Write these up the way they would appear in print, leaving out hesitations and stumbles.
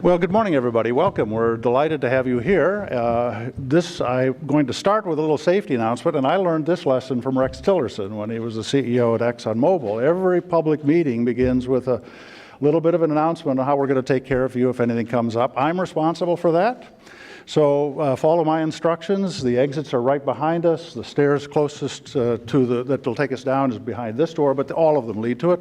Well, good morning, everybody. Welcome. We're delighted to have you here. I'm going to start with a little safety announcement, and I learned this lesson from Rex Tillerson when he was the CEO at ExxonMobil. Every public meeting begins with a little bit of an announcement on how we're going to take care of you if anything comes up. I'm responsible for that. So follow my instructions. The exits are right behind us. The stairs closest that will take us down is behind this door, but all of them lead to it.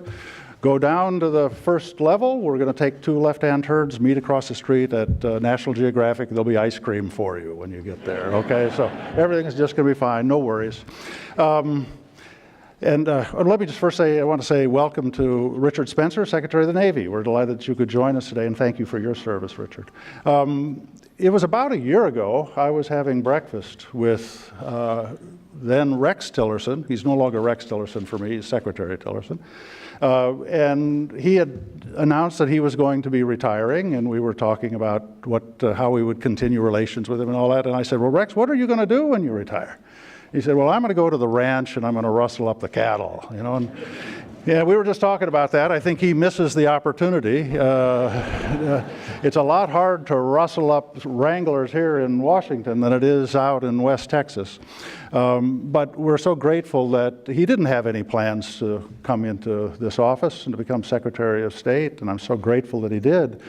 Go down to the first level. We're going to take two left-hand turns, meet across the street at National Geographic. There'll be ice cream for you when you get there, okay? So everything's just going to be fine, no worries. Let me just first say, I want to say welcome to Richard Spencer, Secretary of the Navy. We're delighted that you could join us today, and thank you for your service, Richard. It was about a year ago, I was having breakfast with then Rex Tillerson. He's no longer Rex Tillerson for me, he's Secretary Tillerson. And he had announced that he was going to be retiring, and we were talking about how we would continue relations with him and all that. And I said, well, Rex, what are you going to do when you retire? He said, well, I'm going to go to the ranch and I'm going to rustle up the cattle, you know. And yeah, we were just talking about that. I think he misses the opportunity. It's a lot harder to rustle up wranglers here in Washington than it is out in West Texas. But we're so grateful that he didn't have any plans to come into this office and to become Secretary of State, and I'm so grateful that he did.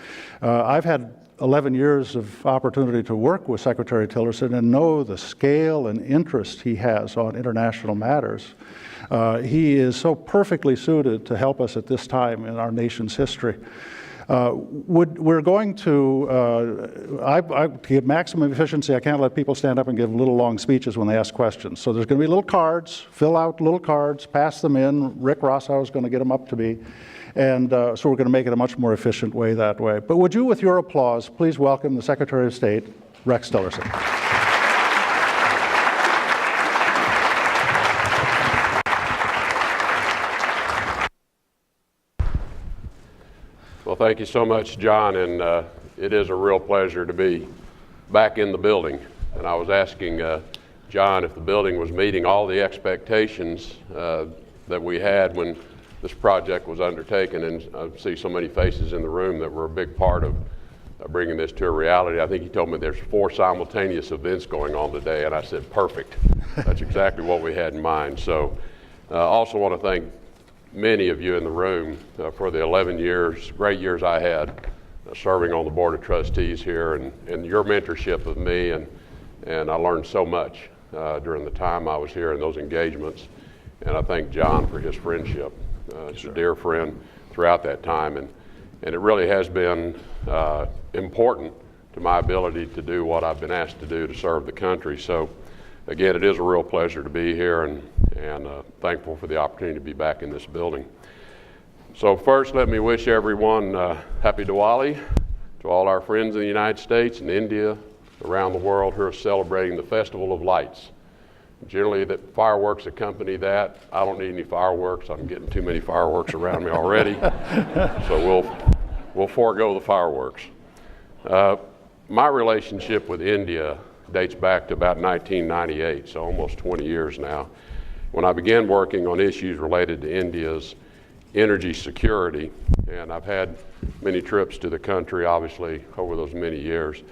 I've had 11 years of opportunity to work with Secretary Tillerson and know the scale and interest he has on international matters. He is so perfectly suited to help us at this time in our nation's history. We're going to give maximum efficiency. I can't let people stand up and give little long speeches when they ask questions. So there's going to be little cards, fill out little cards, pass them in. Rick Rossow is going to get them up to me. And so we're going to make it a much more efficient way that way. But would you, with your applause, please welcome the Secretary of State, Rex Tillerson. Well, thank you so much, John, and it is a real pleasure to be back in the building. And I was asking John if the building was meeting all the expectations that we had when this project was undertaken, and I see so many faces in the room that were a big part of bringing this to a reality. I think he told me there's 4 simultaneous events going on today, and I said, perfect. That's exactly what we had in mind. So I also want to thank many of you in the room for the 11 years, great years I had serving on the Board of Trustees here, and your mentorship of me, and I learned so much during the time I was here in those engagements, and I thank John for his friendship. He's a dear friend throughout that time, and it really has been important to my ability to do what I've been asked to do to serve the country. So again, it is a real pleasure to be here, and thankful for the opportunity to be back in this building. So first, let me wish everyone Happy Diwali to all our friends in the United States and India, around the world who are celebrating the Festival of Lights. Generally, that fireworks accompany that. I don't need any fireworks. I'm getting too many fireworks around me already. So we'll forego the fireworks. My relationship with India dates back to about 1998, so almost 20 years now, when I began working on issues related to India's energy security. And I've had many trips to the country, obviously, over those many years.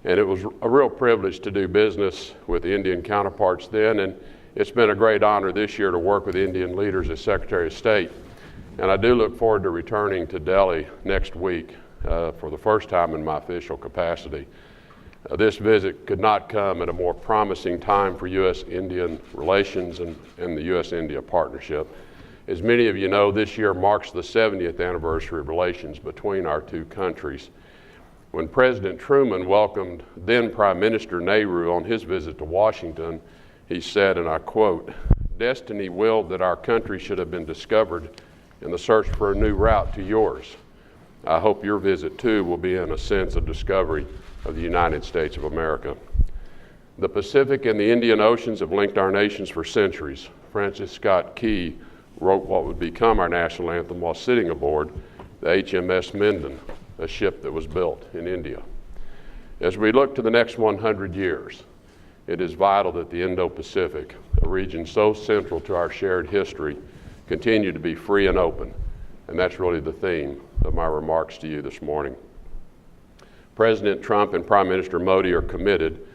And it was a real privilege to do business with Indian counterparts then, and it's been a great honor this year to work with Indian leaders as Secretary of State. And I do look forward to returning to Delhi next week for the first time in my official capacity. This visit could not come at a more promising time for U.S.-Indian relations and the U.S.-India partnership. As many of you know, this year marks the 70th anniversary of relations between our two countries. When President Truman welcomed then Prime Minister Nehru on his visit to Washington, he said, and I quote, "Destiny willed that our country should have been discovered in the search for a new route to yours. I hope your visit too will be in a sense of discovery of the United States of America." The Pacific and the Indian Oceans have linked our nations for centuries. Francis Scott Key wrote what would become our national anthem while sitting aboard the HMS Minden, a ship that was built in India. As we look to the next 100 years, it is vital that the Indo-Pacific, a region so central to our shared history, continue to be free and open. And that's really the theme of my remarks to you this morning. President Trump and Prime Minister Modi are committed,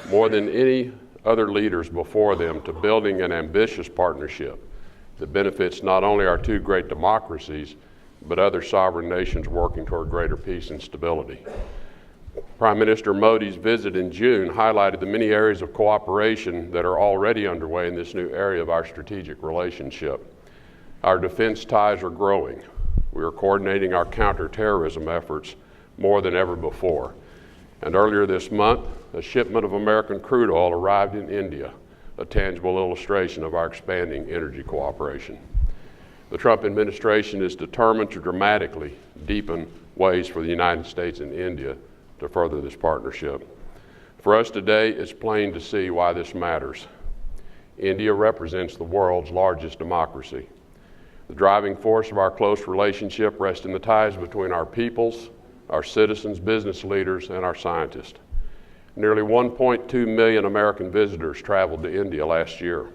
more than any other leaders before them, to building an ambitious partnership that benefits not only our two great democracies, but other sovereign nations working toward greater peace and stability. Prime Minister Modi's visit in June highlighted the many areas of cooperation that are already underway in this new area of our strategic relationship. Our defense ties are growing. We are coordinating our counterterrorism efforts more than ever before. And earlier this month, a shipment of American crude oil arrived in India, a tangible illustration of our expanding energy cooperation. The Trump administration is determined to dramatically deepen ways for the United States and India to further this partnership. For us today, it's plain to see why this matters. India represents the world's largest democracy. The driving force of our close relationship rests in the ties between our peoples, our citizens, business leaders, and our scientists. Nearly 1.2 million American visitors traveled to India last year.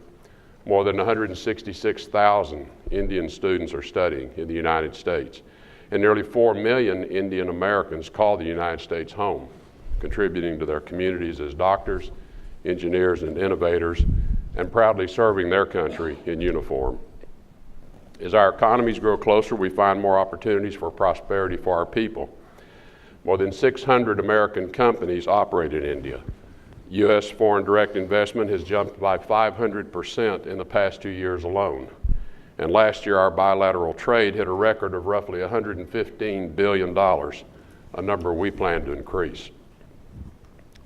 More than 166,000 Indian students are studying in the United States. And nearly 4 million Indian Americans call the United States home, contributing to their communities as doctors, engineers, and innovators, and proudly serving their country in uniform. As our economies grow closer, we find more opportunities for prosperity for our people. More than 600 American companies operate in India. U.S. foreign direct investment has jumped by 500% in the past 2 years alone. And last year, our bilateral trade hit a record of roughly $115 billion, a number we plan to increase.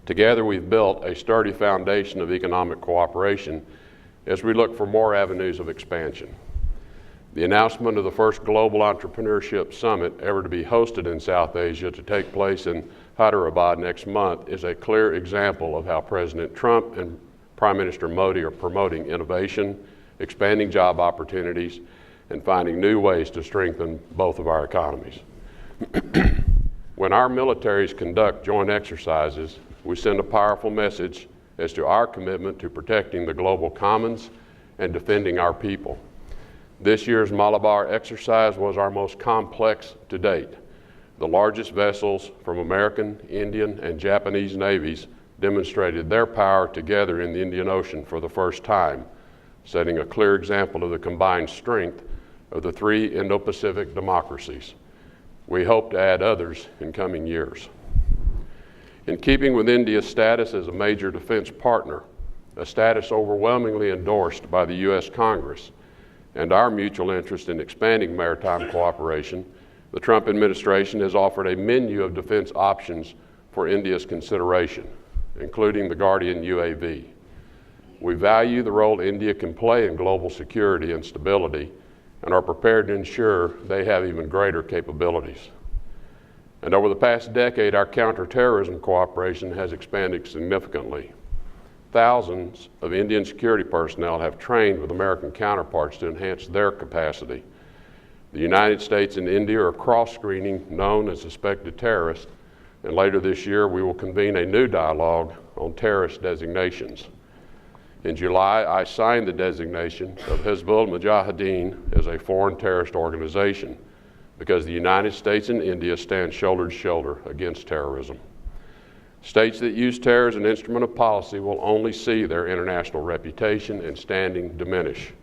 Together, we've built a sturdy foundation of economic cooperation as we look for more avenues of expansion. The announcement of the first Global Entrepreneurship Summit ever to be hosted in South Asia to take place in Hyderabad next month is a clear example of how President Trump and Prime Minister Modi are promoting innovation, expanding job opportunities, and finding new ways to strengthen both of our economies. When our militaries conduct joint exercises, we send a powerful message as to our commitment to protecting the global commons and defending our people. This year's Malabar exercise was our most complex to date. The largest vessels from American, Indian, and Japanese navies demonstrated their power together in the Indian Ocean for the first time, setting a clear example of the combined strength of the three Indo-Pacific democracies. We hope to add others in coming years. In keeping with India's status as a major defense partner, a status overwhelmingly endorsed by the U.S. Congress, and our mutual interest in expanding maritime cooperation, the Trump administration has offered a menu of defense options for India's consideration, including the Guardian UAV. We value the role India can play in global security and stability and are prepared to ensure they have even greater capabilities. And over the past decade, our counterterrorism cooperation has expanded significantly. Thousands of Indian security personnel have trained with American counterparts to enhance their capacity. The United States and India are cross-screening known and suspected terrorists, and later this year we will convene a new dialogue on terrorist designations. In July, I signed the designation of Hizbul Mujahideen as a foreign terrorist organization because the United States and India stand shoulder to shoulder against terrorism. States that use terror as an instrument of policy will only see their international reputation and standing diminish.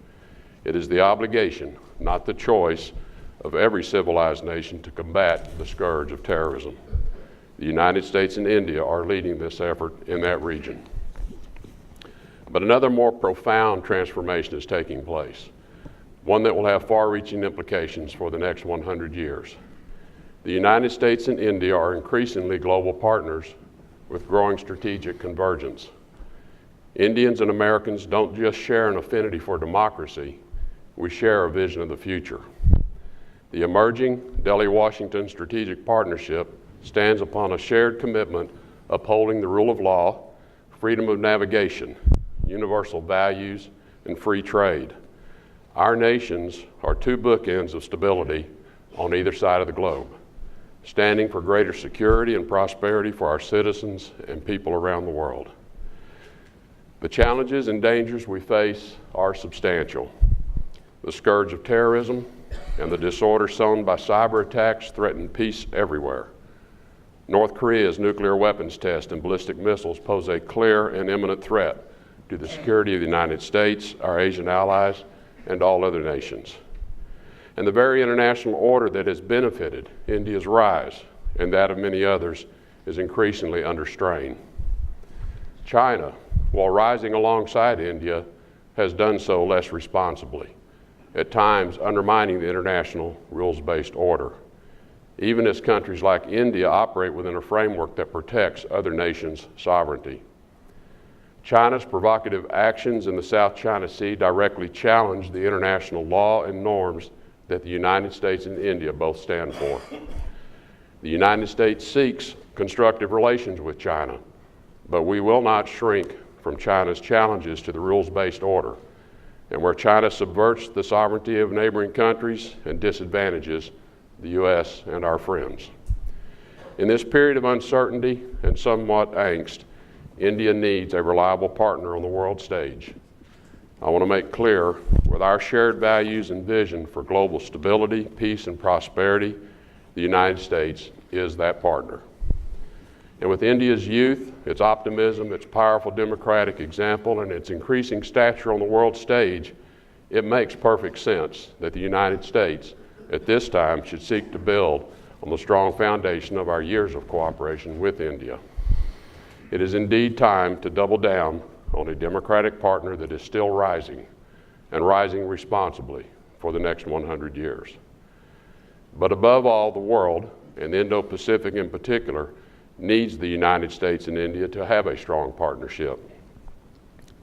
It is the obligation, not the choice, of every civilized nation to combat the scourge of terrorism. The United States and India are leading this effort in that region. But another more profound transformation is taking place, one that will have far-reaching implications for the next 100 years. The United States and India are increasingly global partners with growing strategic convergence. Indians and Americans don't just share an affinity for democracy, we share a vision of the future. The emerging Delhi-Washington Strategic Partnership stands upon a shared commitment upholding the rule of law, freedom of navigation, universal values, and free trade. Our nations are two bookends of stability on either side of the globe, standing for greater security and prosperity for our citizens and people around the world. The challenges and dangers we face are substantial. The scourge of terrorism and the disorder sown by cyber attacks threaten peace everywhere. North Korea's nuclear weapons test and ballistic missiles pose a clear and imminent threat to the security of the United States, our Asian allies, and all other nations. And the very international order that has benefited India's rise and that of many others is increasingly under strain. China, while rising alongside India, has done so less responsibly, at times undermining the international rules-based order, even as countries like India operate within a framework that protects other nations' sovereignty. China's provocative actions in the South China Sea directly challenge the international law and norms that the United States and India both stand for. The United States seeks constructive relations with China, but we will not shrink from China's challenges to the rules-based order, and where China subverts the sovereignty of neighboring countries and disadvantages the U.S. and our friends. In this period of uncertainty and somewhat angst, India needs a reliable partner on the world stage. I want to make clear, with our shared values and vision for global stability, peace, and prosperity, the United States is that partner. And with India's youth, its optimism, its powerful democratic example, and its increasing stature on the world stage, it makes perfect sense that the United States, at this time, should seek to build on the strong foundation of our years of cooperation with India. It is indeed time to double down on a democratic partner that is still rising, and rising responsibly for the next 100 years. But above all, the world, and the Indo-Pacific in particular, needs the United States and India to have a strong partnership.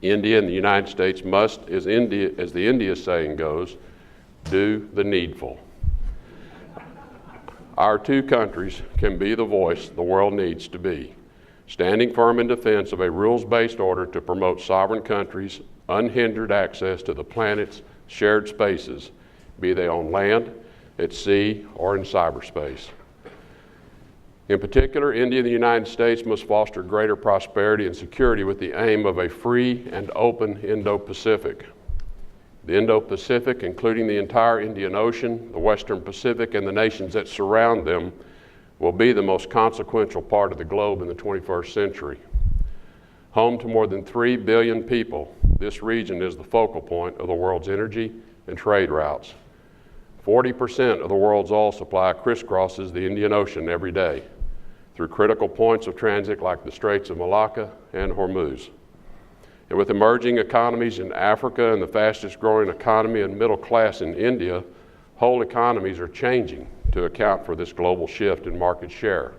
India and the United States must, as the India saying goes, do the needful. Our two countries can be the voice the world needs to be, standing firm in defense of a rules-based order to promote sovereign countries' unhindered access to the planet's shared spaces, be they on land, at sea, or in cyberspace. In particular, India and the United States must foster greater prosperity and security with the aim of a free and open Indo-Pacific. The Indo-Pacific, including the entire Indian Ocean, the Western Pacific, and the nations that surround them, will be the most consequential part of the globe in the 21st century. Home to more than 3 billion people, this region is the focal point of the world's energy and trade routes. 40% of the world's oil supply crisscrosses the Indian Ocean every day through critical points of transit like the Straits of Malacca and Hormuz. And with emerging economies in Africa and the fastest growing economy and middle class in India, whole economies are changing to account for this global shift in market share.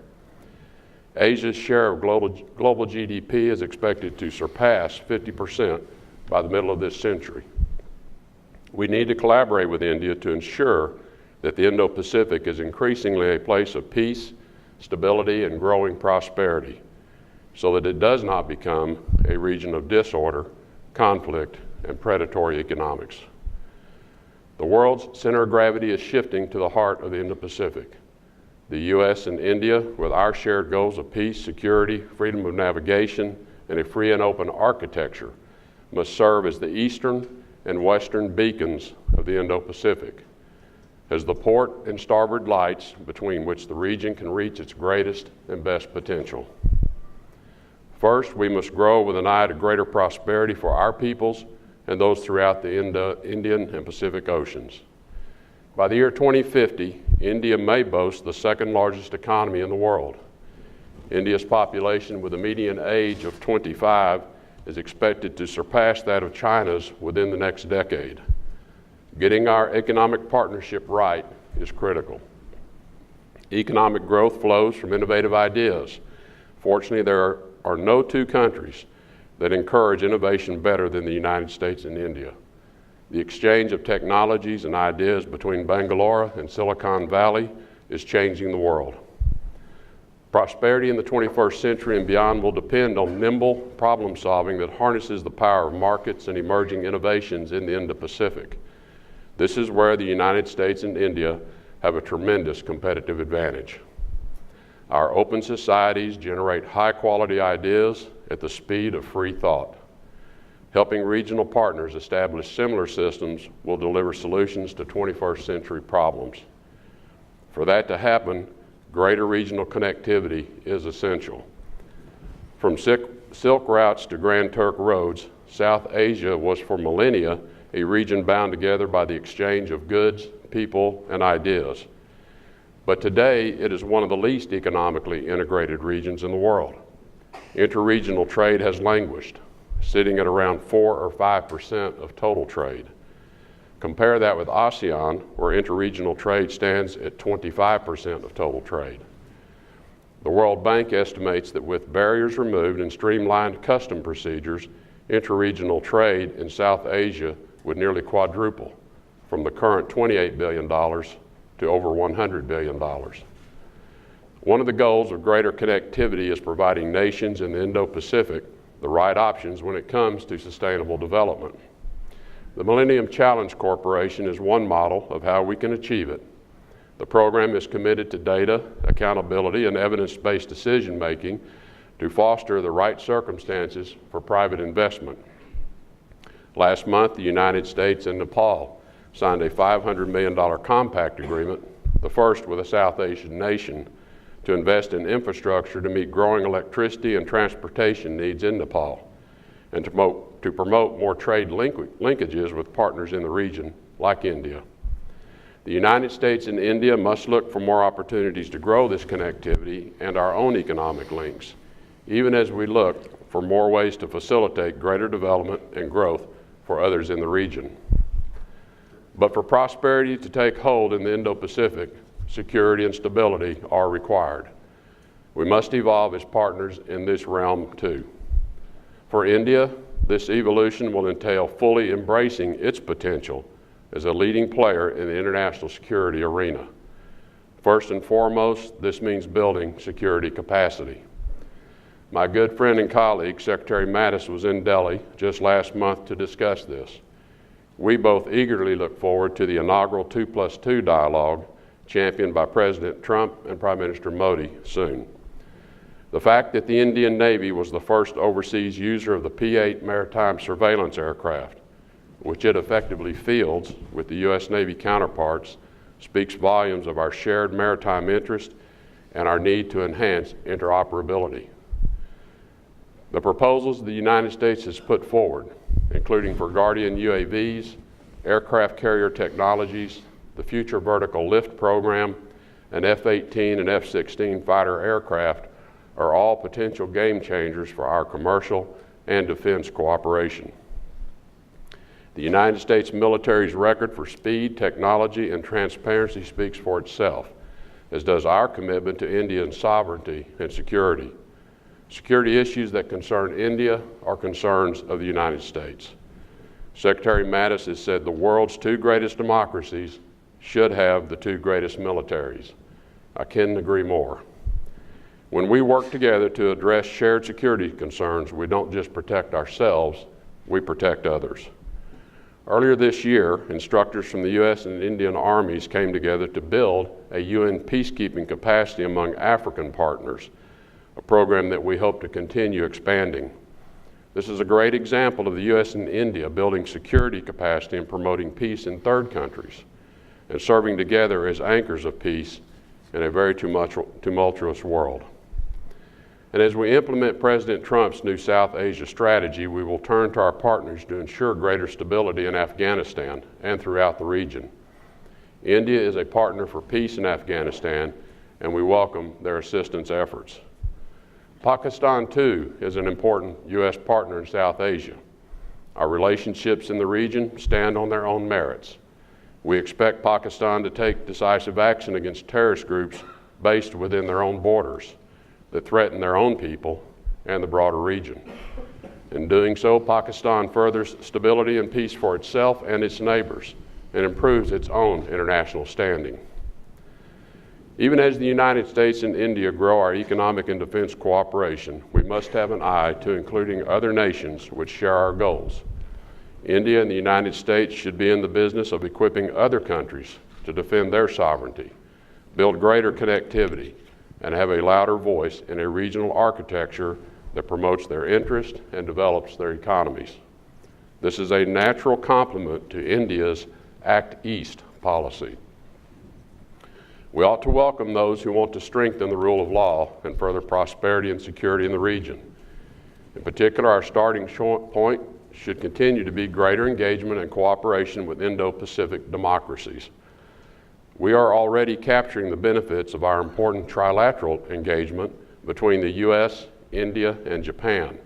Asia's share of global GDP is expected to surpass 50% by the middle of this century. We need to collaborate with India to ensure that the Indo-Pacific is increasingly a place of peace, stability, and growing prosperity, so that it does not become a region of disorder, conflict, and predatory economics. The world's center of gravity is shifting to the heart of the Indo-Pacific. The U.S. and India, with our shared goals of peace, security, freedom of navigation, and a free and open architecture, must serve as the eastern and western beacons of the Indo-Pacific, as the port and starboard lights between which the region can reach its greatest and best potential. First, we must grow with an eye to greater prosperity for our peoples and those throughout the Indian and Pacific Oceans. By the year 2050, India may boast the second largest economy in the world. India's population, with a median age of 25, is expected to surpass that of China's within the next decade. Getting our economic partnership right is critical. Economic growth flows from innovative ideas. Fortunately, there are no two countries that encourage innovation better than the United States and India. The exchange of technologies and ideas between Bangalore and Silicon Valley is changing the world. Prosperity in the 21st century and beyond will depend on nimble problem solving that harnesses the power of markets and emerging innovations in the Indo-Pacific. This is where the United States and India have a tremendous competitive advantage. Our open societies generate high-quality ideas at the speed of free thought. Helping regional partners establish similar systems will deliver solutions to 21st century problems. For that to happen, greater regional connectivity is essential. From silk routes to Grand Trunk roads, South Asia was for millennia a region bound together by the exchange of goods, people, and ideas. But today, it is one of the least economically integrated regions in the world. Interregional trade has languished, sitting at around 4 or 5% of total trade. Compare that with ASEAN, where interregional trade stands at 25% of total trade. The World Bank estimates that with barriers removed and streamlined custom procedures, interregional trade in South Asia would nearly quadruple, from the current $28 billion to over $100 billion. One of the goals of greater connectivity is providing nations in the Indo-Pacific the right options when it comes to sustainable development. The Millennium Challenge Corporation is one model of how we can achieve it. The program is committed to data, accountability, and evidence-based decision-making to foster the right circumstances for private investment. Last month, the United States and Nepal signed a $500 million compact agreement, the first with a South Asian nation, to invest in infrastructure to meet growing electricity and transportation needs in Nepal, and to promote more trade linkages with partners in the region, like India. The United States and India must look for more opportunities to grow this connectivity and our own economic links, even as we look for more ways to facilitate greater development and growth for others in the region. But for prosperity to take hold in the Indo-Pacific, security and stability are required. We must evolve as partners in this realm too. For India, this evolution will entail fully embracing its potential as a leading player in the international security arena. First and foremost, this means building security capacity. My good friend and colleague, Secretary Mattis, was in Delhi just last month to discuss this. We both eagerly look forward to the inaugural 2+2 dialogue championed by President Trump and Prime Minister Modi soon. The fact that the Indian Navy was the first overseas user of the P-8 maritime surveillance aircraft, which it effectively fields with the U.S. Navy counterparts, speaks volumes of our shared maritime interest and our need to enhance interoperability. The proposals the United States has put forward, including for Guardian UAVs, aircraft carrier technologies, the Future Vertical Lift Program, and F-18 and F-16 fighter aircraft, are all potential game changers for our commercial and defense cooperation. The United States military's record for speed, technology, and transparency speaks for itself, as does our commitment to India's sovereignty and security. Security issues that concern India are concerns of the United States. Secretary Mattis has said the world's two greatest democracies should have the two greatest militaries. I couldn't agree more. When we work together to address shared security concerns, we don't just protect ourselves, we protect others. Earlier this year, instructors from the U.S. and Indian armies came together to build a UN peacekeeping capacity among African partners, a program that we hope to continue expanding. This is a great example of the U.S. and India building security capacity and promoting peace in third countries, and serving together as anchors of peace in a very tumultuous world. And as we implement President Trump's new South Asia strategy, we will turn to our partners to ensure greater stability in Afghanistan and throughout the region. India is a partner for peace in Afghanistan, and we welcome their assistance efforts. Pakistan, too, is an important U.S. partner in South Asia. Our relationships in the region stand on their own merits. We expect Pakistan to take decisive action against terrorist groups based within their own borders that threaten their own people and the broader region. In doing so, Pakistan furthers stability and peace for itself and its neighbors and improves its own international standing. Even as the United States and India grow our economic and defense cooperation, we must have an eye to including other nations which share our goals. India and the United States should be in the business of equipping other countries to defend their sovereignty, build greater connectivity, and have a louder voice in a regional architecture that promotes their interest and develops their economies. This is a natural complement to India's Act East policy. We ought to welcome those who want to strengthen the rule of law and further prosperity and security in the region. In particular, our starting point should continue to be greater engagement and cooperation with Indo-Pacific democracies. We are already capturing the benefits of our important trilateral engagement between the U.S., India, and Japan.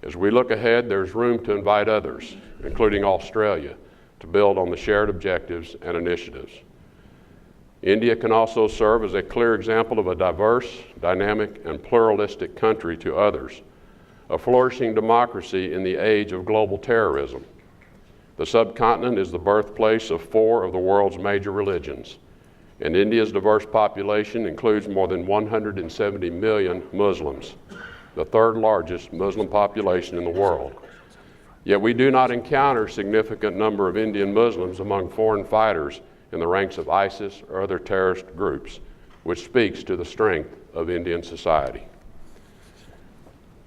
As we look ahead, there's room to invite others, including Australia, to build on the shared objectives and initiatives. India can also serve as a clear example of a diverse, dynamic, and pluralistic country to others, a flourishing democracy in the age of global terrorism. The subcontinent is the birthplace of 4 of the world's major religions, and India's diverse population includes more than 170 million Muslims, the 3rd largest Muslim population in the world. Yet we do not encounter a significant number of Indian Muslims among foreign fighters in the ranks of ISIS or other terrorist groups, which speaks to the strength of Indian society.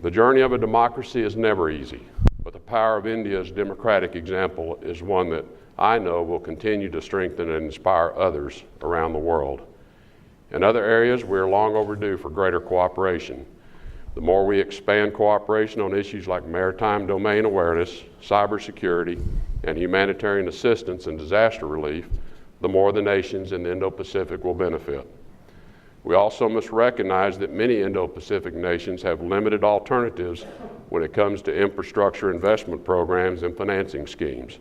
The journey of a democracy is never easy, but the power of India's democratic example is one that I know will continue to strengthen and inspire others around the world. In other areas, we are long overdue for greater cooperation. The more we expand cooperation on issues like maritime domain awareness, cybersecurity, and humanitarian assistance and disaster relief, the more the nations in the Indo-Pacific will benefit. We also must recognize that many Indo-Pacific nations have limited alternatives when it comes to infrastructure investment programs and financing schemes,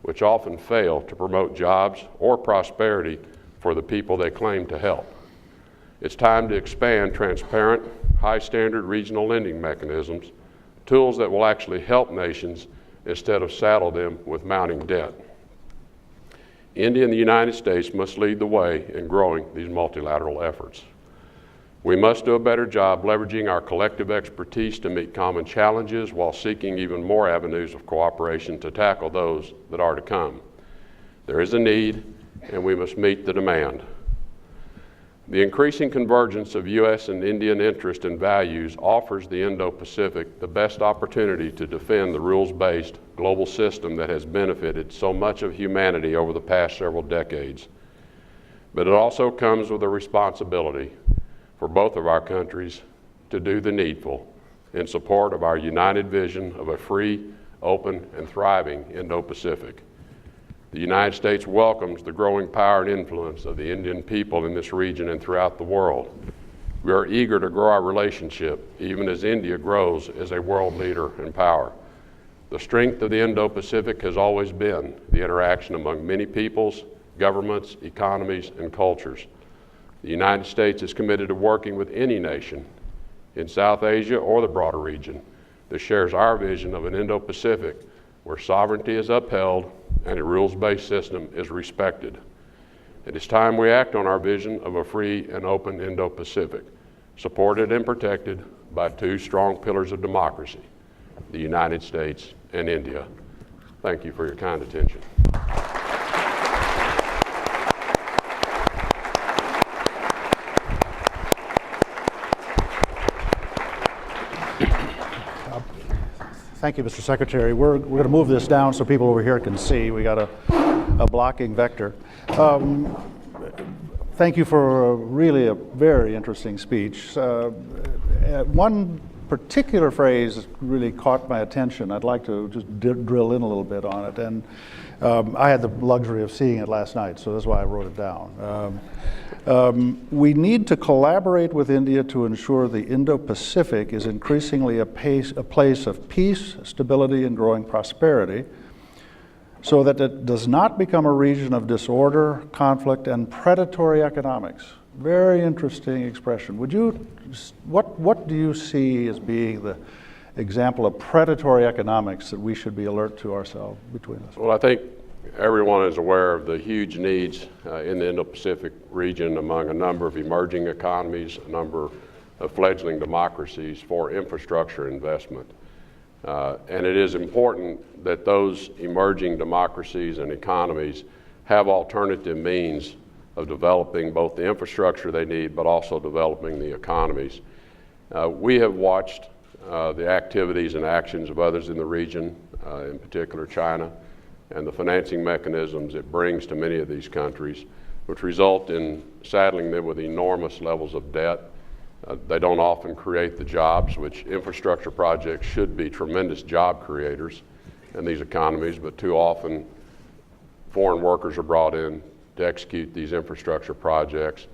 which often fail to promote jobs or prosperity for the people they claim to help. It's time to expand transparent, high-standard regional lending mechanisms, tools that will actually help nations instead of saddle them with mounting debt. India and the United States must lead the way in growing these multilateral efforts. We must do a better job leveraging our collective expertise to meet common challenges while seeking even more avenues of cooperation to tackle those that are to come. There is a need, and we must meet the demand. The increasing convergence of U.S. and Indian interest and values offers the Indo-Pacific the best opportunity to defend the rules-based global system that has benefited so much of humanity over the past several decades. But it also comes with a responsibility for both of our countries to do the needful in support of our united vision of a free, open, and thriving Indo-Pacific. The United States welcomes the growing power and influence of the Indian people in this region and throughout the world. We are eager to grow our relationship, even as India grows as a world leader in power. The strength of the Indo-Pacific has always been the interaction among many peoples, governments, economies, and cultures. The United States is committed to working with any nation in South Asia or the broader region that shares our vision of an Indo-Pacific where sovereignty is upheld and a rules-based system is respected. It is time we act on our vision of a free and open Indo-Pacific, supported and protected by 2 strong pillars of democracy, the United States and India. Thank you for your kind attention. Thank you, Mr. Secretary. We're going to move this down so people over here can see. We got a blocking vector. Thank you for really a very interesting speech. One particular phrase really caught my attention. I'd like to just drill in a little bit on it. And I had the luxury of seeing it last night, so that's why I wrote it down. We need to collaborate with India to ensure the Indo-Pacific is increasingly a place of peace, stability, and growing prosperity, so that it does not become a region of disorder, conflict, and predatory economics. Very interesting expression. What do you see as being the example of predatory economics that we should be alert to ourselves between us? Well, I think everyone is aware of the huge needs in the Indo-Pacific region among a number of emerging economies, a number of fledgling democracies for infrastructure investment. And it is important that those emerging democracies and economies have alternative means of developing both the infrastructure they need, but also developing the economies. We have watched the activities and actions of others in the region, in particular China, and the financing mechanisms it brings to many of these countries which result in saddling them with enormous levels of debt. They don't often create the jobs, which infrastructure projects should be tremendous job creators in these economies, but too often foreign workers are brought in to execute these infrastructure projects.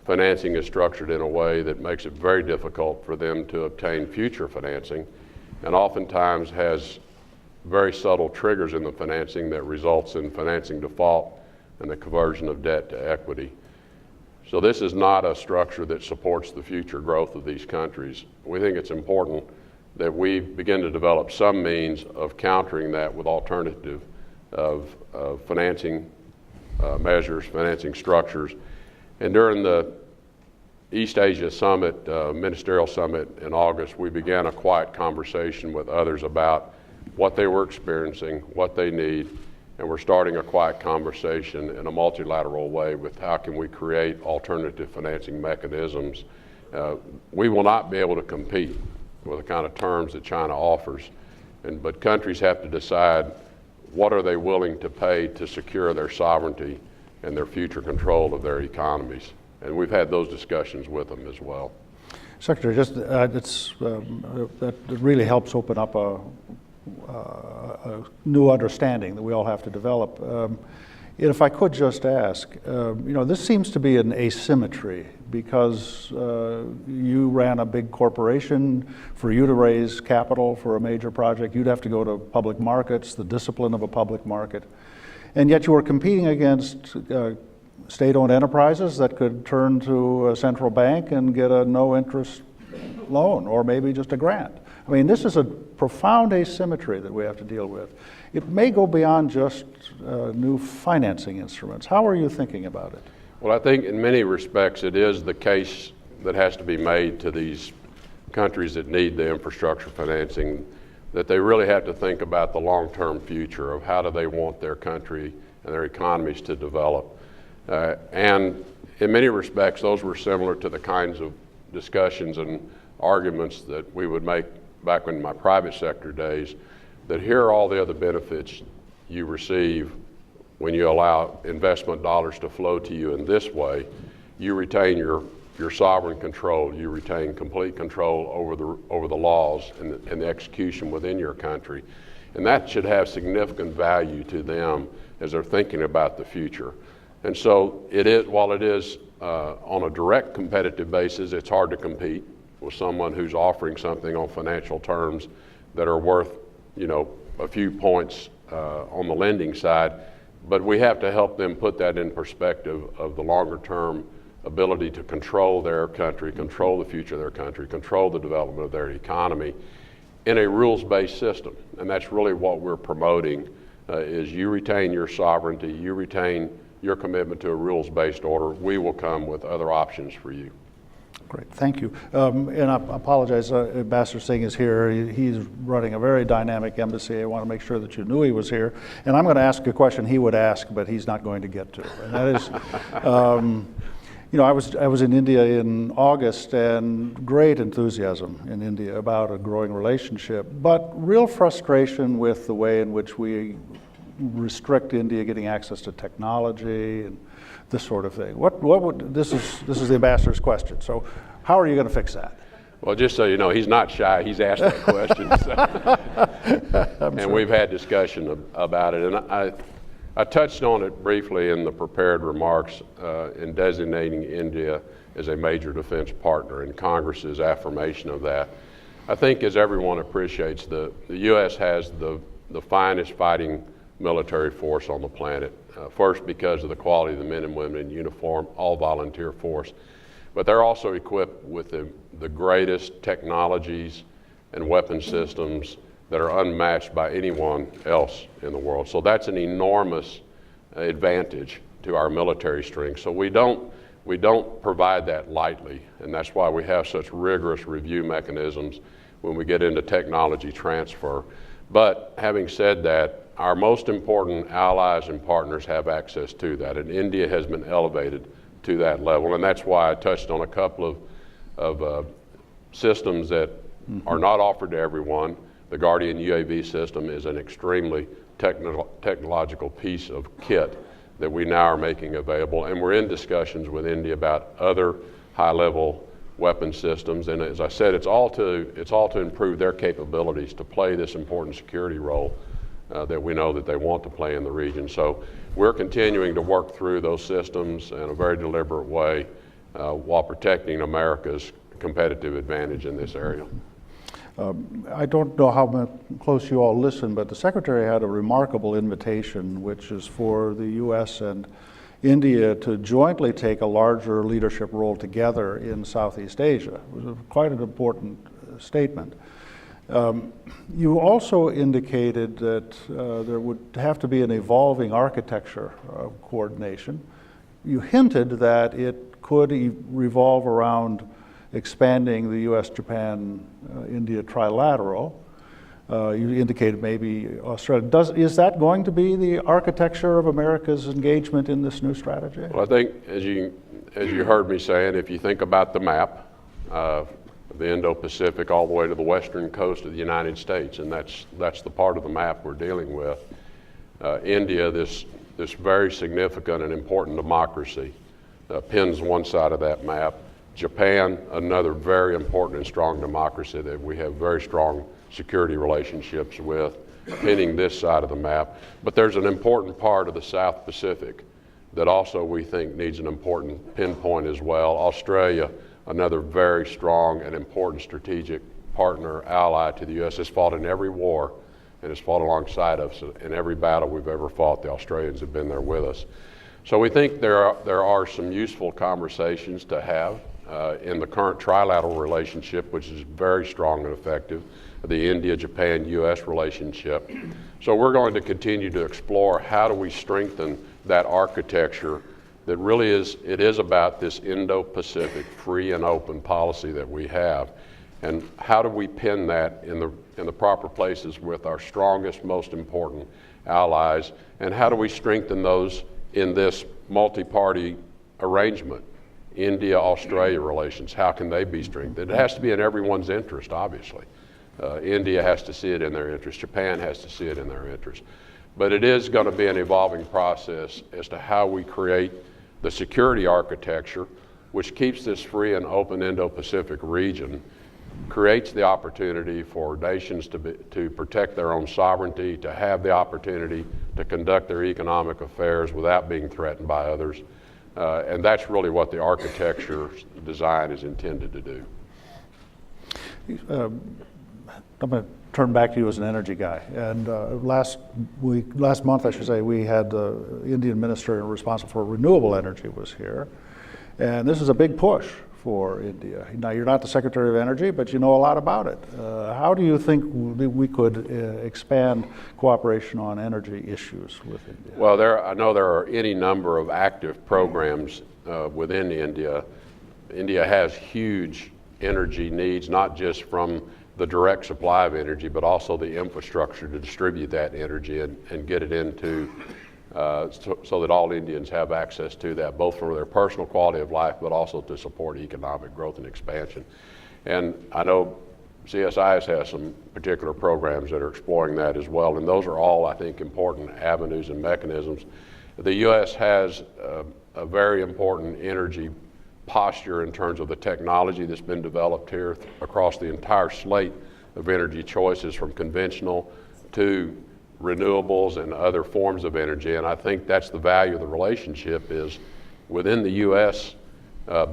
Financing is structured in a way that makes it very difficult for them to obtain future financing, and oftentimes has very subtle triggers in the financing that results in financing default and the conversion of debt to equity. So this is not a structure that supports the future growth of these countries. We think it's important that we begin to develop some means of countering that with alternative of financing measures, financing structures. And during the East Asia Summit, Ministerial Summit in August, we began a quiet conversation with others about what they were experiencing, what they need, and we're starting a quiet conversation in a multilateral way with how can we create alternative financing mechanisms. We will not be able to compete with the kind of terms that China offers, but countries have to decide what are they willing to pay to secure their sovereignty and their future control of their economies. And we've had those discussions with them as well. Secretary, that really helps open up a new understanding that we all have to develop. If I could just ask, this seems to be an asymmetry because you ran a big corporation. For you to raise capital for a major project, you'd have to go to public markets, the discipline of a public market. And yet you were competing against state-owned enterprises that could turn to a central bank and get a no-interest loan or maybe just a grant. I mean, this is a profound asymmetry that we have to deal with. It may go beyond just new financing instruments. How are you thinking about it? Well, I think in many respects it is the case that has to be made to these countries that need the infrastructure financing, that they really have to think about the long-term future of how do they want their country and their economies to develop. And in many respects, those were similar to the kinds of discussions and arguments that we would make back in my private sector days, that here are all the other benefits you receive when you allow investment dollars to flow to you in this way. You retain your sovereign control, you retain complete control over the laws and the execution within your country. And that should have significant value to them as they're thinking about the future. And so while it is on a direct competitive basis, it's hard to compete with someone who's offering something on financial terms that are worth, a few points on the lending side. But we have to help them put that in perspective of the longer term ability to control their country, control the future of their country, control the development of their economy in a rules-based system. And that's really what we're promoting, is you retain your sovereignty, you retain your commitment to a rules-based order. We will come with other options for you. Great, thank you. And I apologize, Ambassador Singh is here. He's running a very dynamic embassy. I want to make sure that you knew he was here. And I'm going to ask a question he would ask, but he's not going to get to. And that is, I was in India in August, and great enthusiasm in India about a growing relationship, but real frustration with the way in which we restrict India getting access to technology and this sort of thing. This is the ambassador's question. So how are you going to fix that? Well, just so you know, he's not shy. He's asked that question. And we've had discussion about it. And I touched on it briefly in the prepared remarks in designating India as a major defense partner and Congress's affirmation of that. I think, as everyone appreciates, the U.S. has the finest fighting military force on the planet. First, because of the quality of the men and women in uniform, all volunteer force. But they're also equipped with the greatest technologies and weapon systems that are unmatched by anyone else in the world. So that's an enormous advantage to our military strength. So we don't provide that lightly, and that's why we have such rigorous review mechanisms when we get into technology transfer. But having said that, our most important allies and partners have access to that, and India has been elevated to that level. And that's why I touched on a couple of systems that are not offered to everyone. The Guardian UAV system is an extremely technological piece of kit that we now are making available. And we're in discussions with India about other high-level weapon systems. And as I said, it's all to improve their capabilities to play this important security role that we know that they want to play in the region. So we're continuing to work through those systems in a very deliberate way while protecting America's competitive advantage in this area. I don't know how close you all listen, but the Secretary had a remarkable invitation, which is for the U.S. and India to jointly take a larger leadership role together in Southeast Asia. It was quite an important statement. You also indicated that there would have to be an evolving architecture of coordination. You hinted that it could revolve around expanding the U.S., Japan, India trilateral. You indicated maybe Australia. Is that going to be the architecture of America's engagement in this new strategy? Well, I think, as you heard me saying, if you think about the map, the Indo-Pacific all the way to the western coast of the United States, and that's the part of the map we're dealing with. India, this very significant and important democracy, pins one side of that map. Japan, another very important and strong democracy that we have very strong security relationships with, pinning this side of the map. But there's an important part of the South Pacific that also we think needs an important pinpoint as well. Australia, another very strong and important strategic partner, ally to the U.S., has fought in every war and has fought alongside us in every battle we've ever fought. The Australians have been there with us. So we think there are some useful conversations to have in the current trilateral relationship, which is very strong and effective, the India-Japan-U.S. relationship. So we're going to continue to explore how do we strengthen that architecture that really is about this Indo-Pacific free and open policy that we have. And how do we pin that in the proper places with our strongest, most important allies, and how do we strengthen those in this multi-party arrangement? India-Australia relations, how can they be strengthened? It has to be in everyone's interest, obviously. India has to see it in their interest. Japan has to see it in their interest. But it is going to be an evolving process as to how we create the security architecture, which keeps this free and open Indo-Pacific region, creates the opportunity for nations to protect their own sovereignty, to have the opportunity to conduct their economic affairs without being threatened by others. And that's really what the architecture design is intended to do. I'm going to turn back to you as an energy guy. And last month, I should say, we had the Indian minister responsible for renewable energy was here. And this is a big push for India. Now, you're not the Secretary of Energy, but you know a lot about it. How do you think we could expand cooperation on energy issues with India? Well, I know there are any number of active programs within India. India has huge energy needs, not just from the direct supply of energy, but also the infrastructure to distribute that energy and get it into so that all Indians have access to that, both for their personal quality of life, but also to support economic growth and expansion. And I know CSIS has some particular programs that are exploring that as well, and those are all, I think, important avenues and mechanisms. The U.S. has a very important energy posture in terms of the technology that's been developed here across the entire slate of energy choices, from conventional to renewables and other forms of energy. And I think that's the value of the relationship, is within the U.S.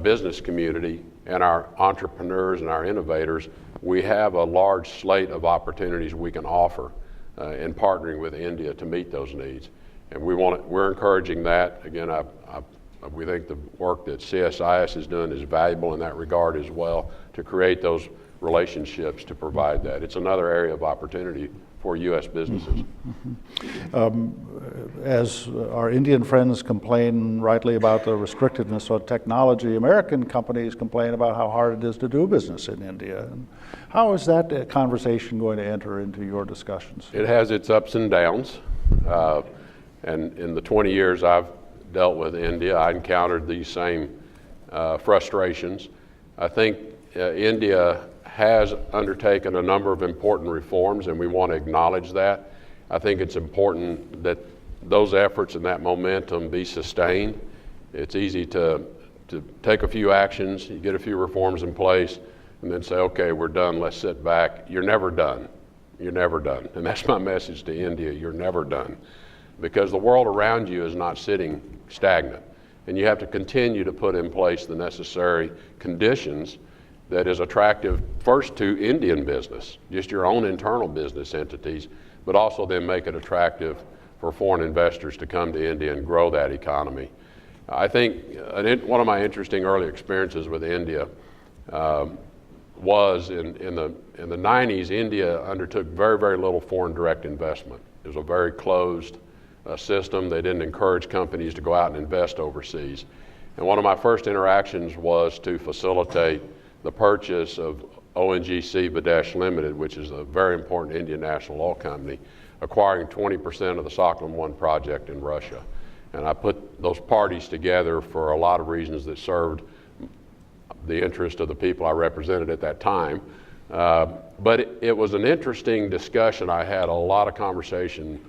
Business community and our entrepreneurs and our innovators, we have a large slate of opportunities we can offer in partnering with India to meet those needs. And we're encouraging that. Again, we think the work that CSIS is doing is valuable in that regard as well, to create those relationships to provide that. It's another area of opportunity for U.S. businesses. As our Indian friends complain rightly about the restrictiveness of technology, American companies complain about how hard it is to do business in India. And how is that conversation going to enter into your discussions? It has its ups and downs. And in the 20 years I've dealt with India, I encountered these same frustrations. I think India has undertaken a number of important reforms, and we want to acknowledge that. I think it's important that those efforts and that momentum be sustained. It's easy to take a few actions, you get a few reforms in place, and then say, okay, we're done, let's sit back. You're never done. You're never done. And that's my message to India, you're never done. Because the world around you is not sitting stagnant. And you have to continue to put in place the necessary conditions that is attractive first to Indian business, just your own internal business entities, but also then make it attractive for foreign investors to come to India and grow that economy. I think one of my interesting early experiences with India was in the 90s. India undertook very, very little foreign direct investment. It was a very closed system. They didn't encourage companies to go out and invest overseas. And one of my first interactions was to facilitate the purchase of ONGC Videsh Limited, which is a very important Indian national oil company, acquiring 20% of the Sakhalin 1 project in Russia. And I put those parties together for a lot of reasons that served the interest of the people I represented at that time. But it was an interesting discussion. I had a lot of conversation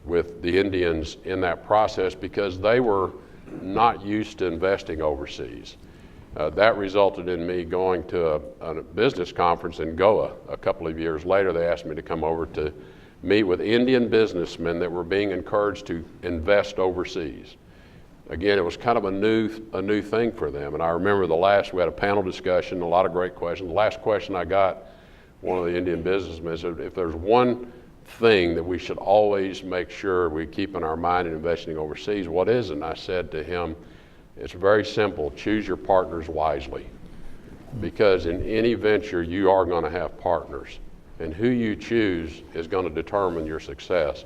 with the Indians in that process because they were not used to investing overseas. That resulted in me going to a business conference in Goa. A couple of years later, they asked me to come over to meet with Indian businessmen that were being encouraged to invest overseas. Again, it was kind of a new thing for them. And I remember we had a panel discussion, a lot of great questions. The last question I got, one of the Indian businessmen said, if there's one thing that we should always make sure we keep in our mind in investing overseas, what is it? And I said to him, it's very simple, choose your partners wisely. Because in any venture, you are going to have partners. And who you choose is going to determine your success.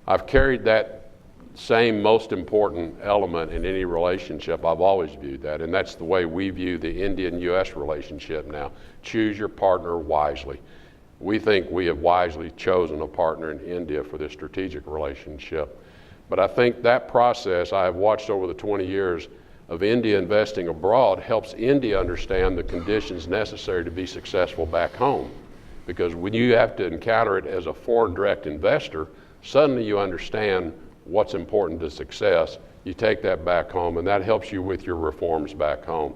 I've carried that same most important element in any relationship. I've always viewed that, and that's the way we view the Indian-U.S. relationship now. Choose your partner wisely. We think we have wisely chosen a partner in India for this strategic relationship. But I think that process I have watched over the 20 years of India investing abroad helps India understand the conditions necessary to be successful back home. Because when you have to encounter it as a foreign direct investor, suddenly you understand what's important to success. You take that back home, and that helps you with your reforms back home.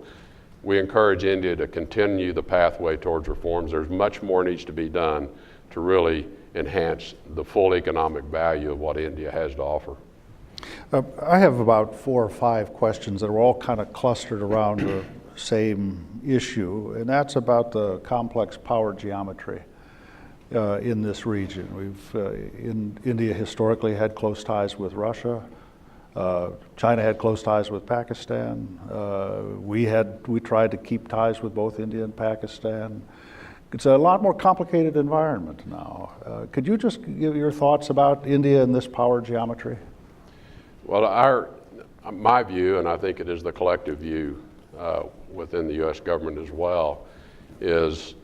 We encourage India to continue the pathway towards reforms. There's much more needs to be done to really enhance the full economic value of what India has to offer. I have about 4 or 5 questions that are all kind of clustered around the same issue, and that's about the complex power geometry in this region. India historically had close ties with Russia. China had close ties with Pakistan. We tried to keep ties with both India and Pakistan. It's a lot more complicated environment now. Could you just give your thoughts about India and this power geometry? Well, my view, and I think it is the collective view within the U.S. government as well, is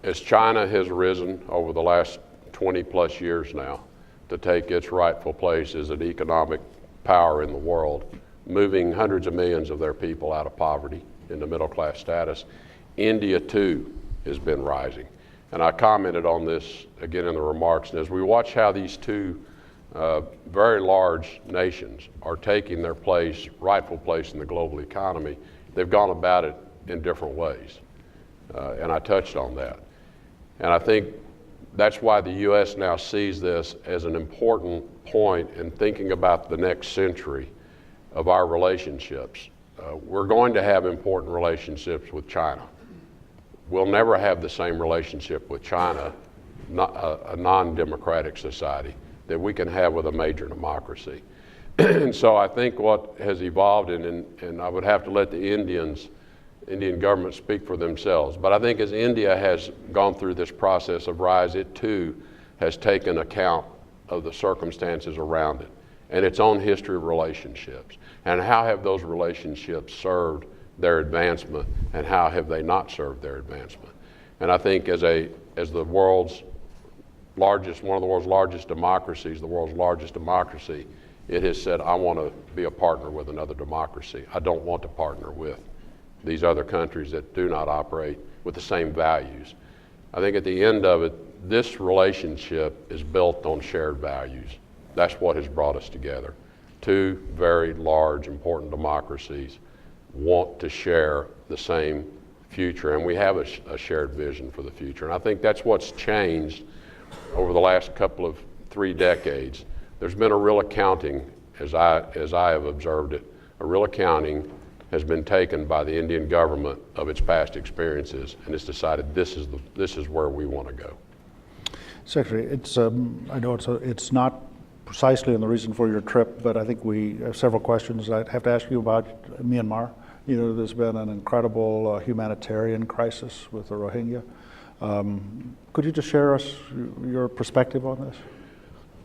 as China has risen over the last 20 plus years now to take its rightful place as an economic power in the world, moving hundreds of millions of their people out of poverty into middle class status, India too has been rising. And I commented on this again in the remarks, and as we watch how these two very large nations are taking their rightful place in the global economy, they've gone about it in different ways. And I touched on that. And I think that's why the U.S. now sees this as an important point in thinking about the next century of our relationships. We're going to have important relationships with China. We'll never have the same relationship with China, a non-democratic society, that we can have with a major democracy. And so I think what has evolved, and I would have to let the Indian government speak for themselves, but I think as India has gone through this process of rise, it too has taken account of the circumstances around it and its own history of relationships. And how have those relationships served their advancement, and how have they not served their advancement? And I think as the world's largest, one of the world's largest democracies, the world's largest democracy, it has said, I want to be a partner with another democracy. I don't want to partner with these other countries that do not operate with the same values. I think at the end of it, this relationship is built on shared values. That's what has brought us together. Two very large, important democracies want to share the same future, and we have a shared vision for the future. And I think that's what's changed over the last couple of 3 decades. There's been a real accounting, as I have observed it, a real accounting has been taken by the Indian government of its past experiences, and it's decided this is where we want to go. Secretary, I know it's not precisely on the reason for your trip, but I think we have several questions I'd have to ask you about Myanmar. You know, there's been an incredible humanitarian crisis with the Rohingya. Could you just share us your perspective on this?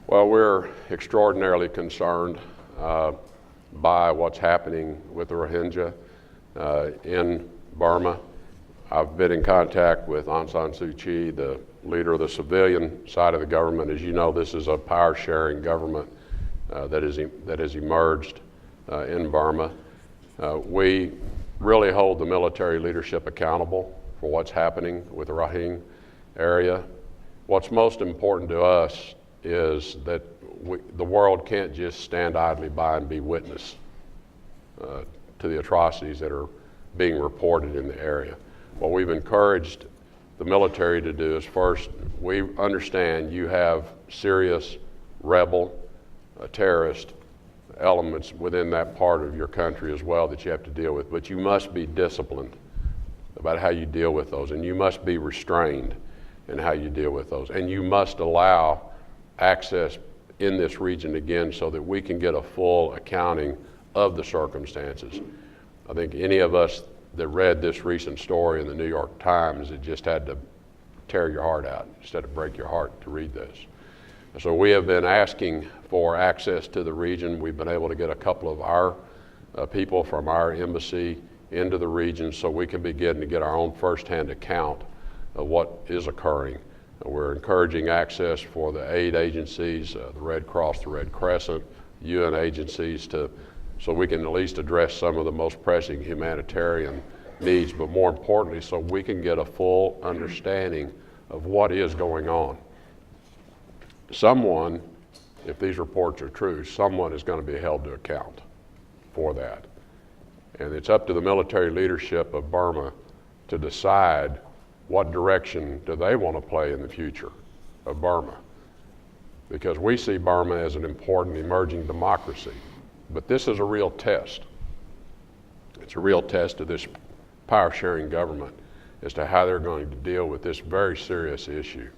Well, we're extraordinarily concerned by what's happening with the Rohingya in Burma. I've been in contact with Aung San Suu Kyi, the leader of the civilian side of the government. As you know, this is a power-sharing government that has emerged in Burma. We really hold the military leadership accountable for what's happening with the Rohingya area. What's most important to us is that the world can't just stand idly by and be witness to the atrocities that are being reported in the area. What we've encouraged the military to do is, first, we understand you have serious rebel, terrorist elements within that part of your country as well that you have to deal with, but you must be disciplined about how you deal with those, and you must be restrained in how you deal with those, and you must allow access in this region again so that we can get a full accounting of the circumstances. I think any of us that read this recent story in the New York Times, it just had to tear your heart out, instead of break your heart to read this. So we have been asking for access to the region. We've been able to get a couple of our people from our embassy into the region so we can begin to get our own firsthand account of what is occurring. We're encouraging access for the aid agencies, the Red Cross, the Red Crescent, UN agencies, so we can at least address some of the most pressing humanitarian needs, but more importantly, so we can get a full understanding of what is going on. Someone, if these reports are true, someone is going to be held to account for that. And it's up to the military leadership of Burma to decide what direction do they want to play in the future of Burma. Because we see Burma as an important emerging democracy. But this is a real test. It's a real test of this power-sharing government as to how they're going to deal with this very serious issue.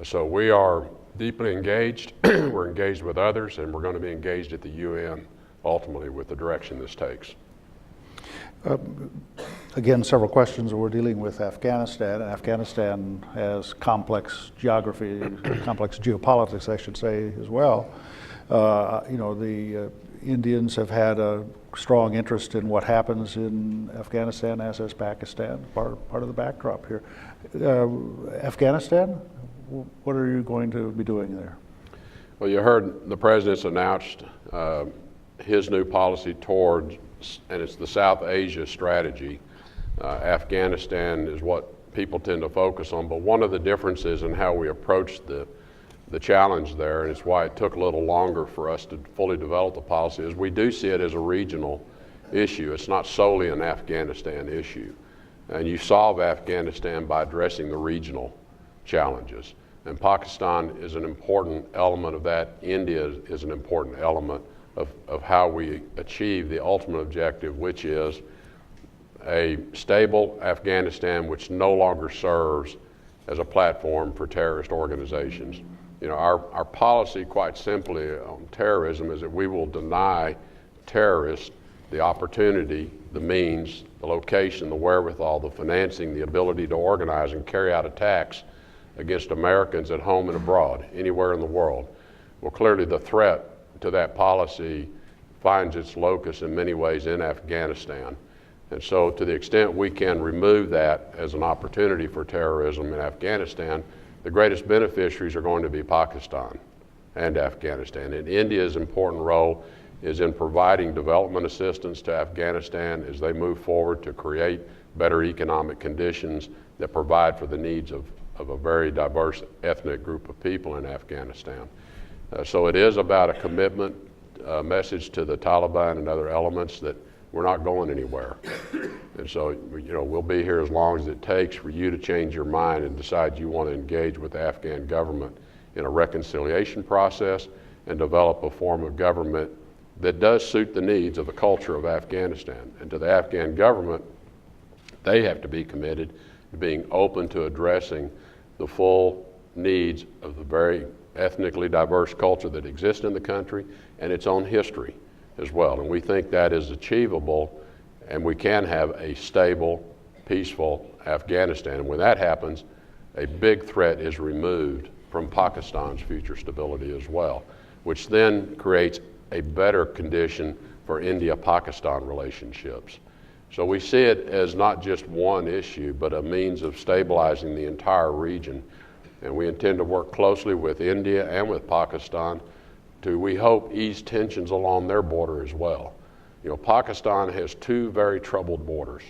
So we are deeply engaged. We're engaged with others, and we're going to be engaged at the UN ultimately with the direction this takes. Again, several questions. We're dealing with Afghanistan, and Afghanistan has complex geography, complex geopolitics, I should say, as well. You know, the Indians have had a strong interest in what happens in Afghanistan, as has Pakistan, part of the backdrop here. Afghanistan, what are you going to be doing there? Well, you heard the President's announced his new policy towards, and it's the South Asia strategy. Afghanistan is what people tend to focus on, but one of the differences in how we approach the challenge there, and it's why it took a little longer for us to fully develop the policy, is we do see it as a regional issue. It's not solely an Afghanistan issue. And you solve Afghanistan by addressing the regional challenges. And Pakistan is an important element of that. India is an important element of how we achieve the ultimate objective, which is a stable Afghanistan which no longer serves as a platform for terrorist organizations. You know, our policy, quite simply, on terrorism is that we will deny terrorists the opportunity, the means, the location, the wherewithal, the financing, the ability to organize and carry out attacks against Americans at home and abroad, anywhere in the world. Well, clearly the threat to that policy finds its locus in many ways in Afghanistan. And so to the extent we can remove that as an opportunity for terrorism in Afghanistan, the greatest beneficiaries are going to be Pakistan and Afghanistan. And India's important role is in providing development assistance to Afghanistan as they move forward to create better economic conditions that provide for the needs of a very diverse ethnic group of people in Afghanistan. So it is about a commitment message to the Taliban and other elements that we're not going anywhere. And so, we'll be here as long as it takes for you to change your mind and decide you want to engage with the Afghan government in a reconciliation process and develop a form of government that does suit the needs of the culture of Afghanistan. And to the Afghan government, they have to be committed to being open to addressing the full needs of the very ethnically diverse culture that exists in the country and its own history as well. And we think that is achievable, and we can have a stable, peaceful Afghanistan. And when that happens, a big threat is removed from Pakistan's future stability as well, which then creates a better condition for India-Pakistan relationships. So we see it as not just one issue, but a means of stabilizing the entire region. And we intend to work closely with India and with Pakistan to, we hope, ease tensions along their border as well. Pakistan has two very troubled borders,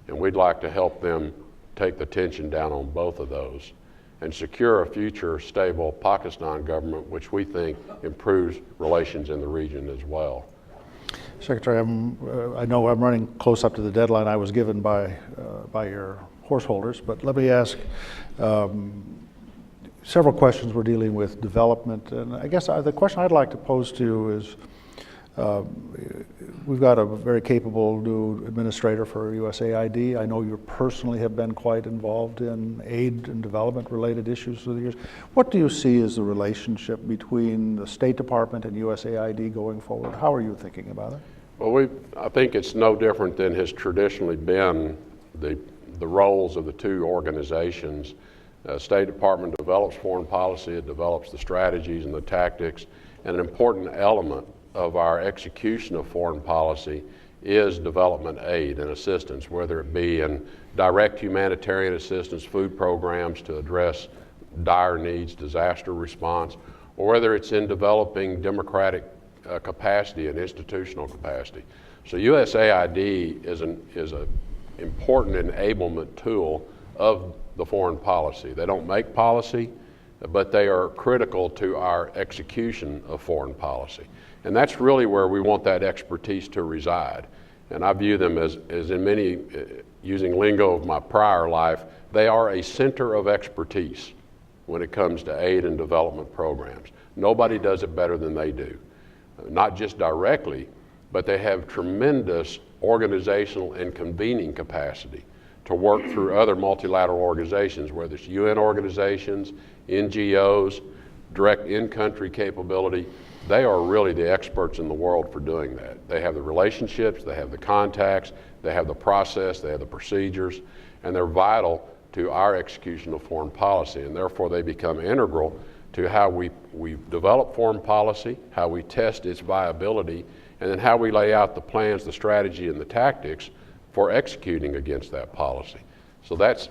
and we'd like to help them take the tension down on both of those and secure a future stable Pakistan government, which we think improves relations in the region as well. Secretary, I know I'm running close up to the deadline I was given by your horse holders, but let me ask several questions. We're dealing with development, and I guess the question I'd like to pose to you is, we've got a very capable new administrator for USAID. I know you personally have been quite involved in aid and development related issues through the years. What do you see as the relationship between the State Department and USAID going forward? How are you thinking about it? Well, I think it's no different than has traditionally been the roles of the two organizations. State Department develops foreign policy, it develops the strategies and the tactics, and an important element of our execution of foreign policy is development aid and assistance, whether it be in direct humanitarian assistance, food programs to address dire needs, disaster response, or whether it's in developing democratic capacity and institutional capacity. So USAID is an important enablement tool of the foreign policy. They don't make policy, but they are critical to our execution of foreign policy. And that's really where we want that expertise to reside. And I view them as in many, using lingo of my prior life, they are a center of expertise when it comes to aid and development programs. Nobody does it better than they do. Not just directly, but they have tremendous organizational and convening capacity to work through other multilateral organizations, whether it's UN organizations, NGOs, direct in-country capability. They are really the experts in the world for doing that. They have the relationships, they have the contacts, they have the process, they have the procedures, and they're vital to our execution of foreign policy, and therefore they become integral to how we develop foreign policy, how we test its viability, and then how we lay out the plans, the strategy, and the tactics for executing against that policy. So that's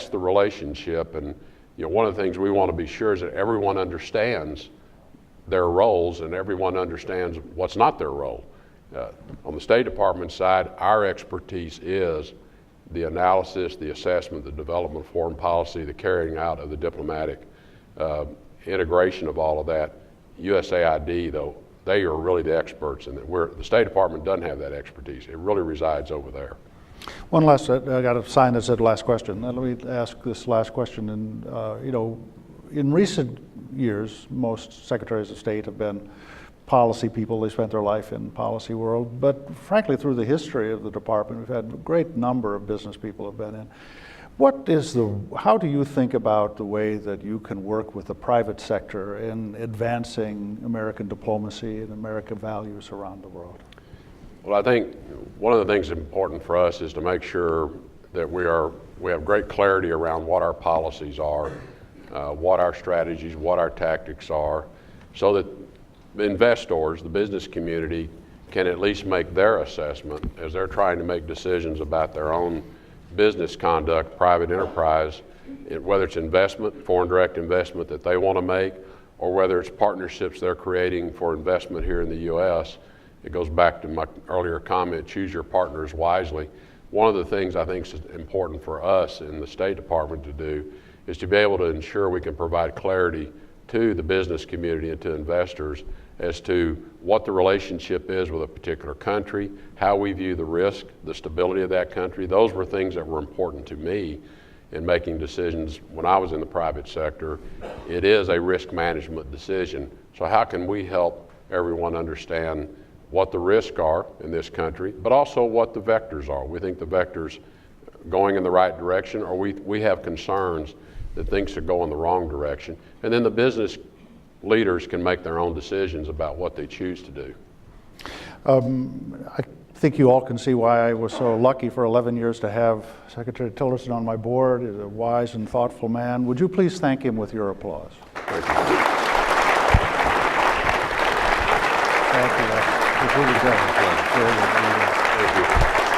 the relationship, and one of the things we want to be sure is that everyone understands their roles and everyone understands what's not their role. On the State Department side, our expertise is the analysis, the assessment, the development of foreign policy, the carrying out of the diplomatic integration of all of that. USAID, though, they are really the experts in that. The State Department doesn't have that expertise. It really resides over there. One last, I got a sign that said last question. Let me ask this last question. And in recent years, most secretaries of state have been policy people. They spent their life in policy world. But frankly, through the history of the department, we've had a great number of business people have been in. How do you think about the way that you can work with the private sector in advancing American diplomacy and American values around the world? Well, I think one of the things important for us is to make sure that we have great clarity around what our policies are, what our strategies, what our tactics are, so that investors, the business community, can at least make their assessment as they're trying to make decisions about their own business conduct, private enterprise, whether it's investment, foreign direct investment that they want to make, or whether it's partnerships they're creating for investment here in the U.S. It goes back to my earlier comment, choose your partners wisely. One of the things I think is important for us in the State Department to do is to be able to ensure we can provide clarity to the business community and to investors as to what the relationship is with a particular country, how we view the risk, the stability of that country. Those were things that were important to me in making decisions when I was in the private sector. It is a risk management decision. So how can we help everyone understand what the risks are in this country, but also what the vectors are? We think the vectors going in the right direction, or we have concerns that things should go in the wrong direction. And then the business leaders can make their own decisions about what they choose to do. I think you all can see why I was so lucky for 11 years to have Secretary Tillerson on my board. He's a wise and thoughtful man. Would you please thank him with your applause? Thank you. Thank you. That's really good. Thank you.